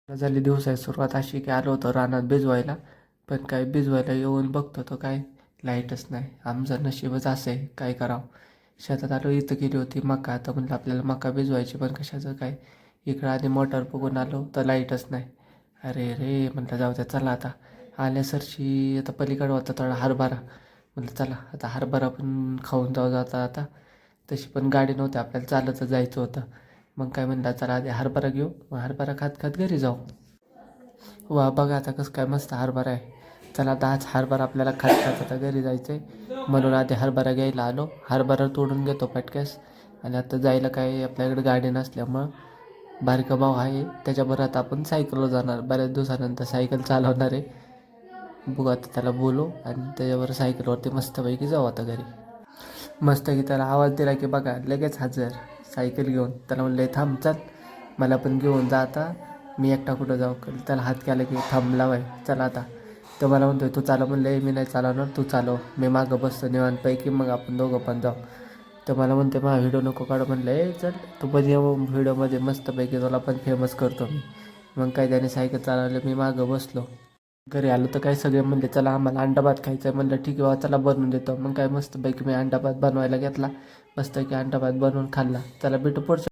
झाली दिवसाची सुरुवात अशी की आलो होतो रानात भिजवायला. पण काय भिजवायला येऊन बघतो तो काय लाईटच नाही. आमचं नशीबच असं आहे, काय करावं. शेतात आलो, इथं गेली होती मका. आता म्हणलं आपल्याला मका भिजवायची, पण कशाचं काय. इकडं आधी मोटर बघून आलो तर लाईटच नाही. अरे रे म्हणलं जाऊ द्या, चला आता आल्यासरशी आता पलीकडं होता थोडा हरभरा. म्हणलं चला आता हरभरा पण खाऊन जाऊ जाता आता. तशी पण गाडी नव्हती, आपल्याला चालतच जायचं होतं. मग काय म्हणलं चला आधी हरभरा घेऊ, मग हरभरा खात खात घरी जाऊ. वा बघा आता कसं काय मस्त हरभरा आहे. चला आता आज हरभरा आपल्याला खात खात आता घरी जायचं आहे. म्हणून आधी हरभरा घ्यायला आलो. हरभरा तोडून घेतो पटक्यास. आणि आता जायला काय आपल्याकडे गाडी नसल्यामुळं बारका भाऊ आहे, त्याच्याबरोबर आता आपण सायकलवर जाणार. बऱ्याच दिवसानंतर सायकल चालवणार आहे. बघू आता त्याला बोलू आणि त्याच्याबरोबर सायकलवरती मस्तपैकी जाऊ आता घरी. मस्त की त्याला आवाज दिला की बघा लगेच हजर सायकल घेऊन. त्याला म्हणलं थांब चल, मला पण घेऊन जा आता, मी एकटा कुठं जाऊ. त्याला हात केला की थांबला बाय, चला आता. तो मला म्हणतोय तू चालव. म्हणलं मी नाही चालवणार, तू चालव, मी मागं बसतो निवांतपैकी, मग आपण दोघं पण जाऊ. तर मला म्हणते माझा व्हिडिओ नको काढू. म्हणलं चल तू पण ये व्हिडिओमध्ये, मस्तपैकी तुला पण फेमस करतो मी. मग काय त्याने सायकल चालवलं, मी मागं बसलो. घरी आलो तर काय सगळे म्हणले चला आम्हाला अंडा भात खायचा आहे. म्हणलं ठीक आहे बाबा चला बनवून देतो. मग काय मस्तपैकी मी अंडा भात बनवायला घेतला. मस्तपैकी अंडा भात बनवून खाल्ला. चला भेटू पुढच्या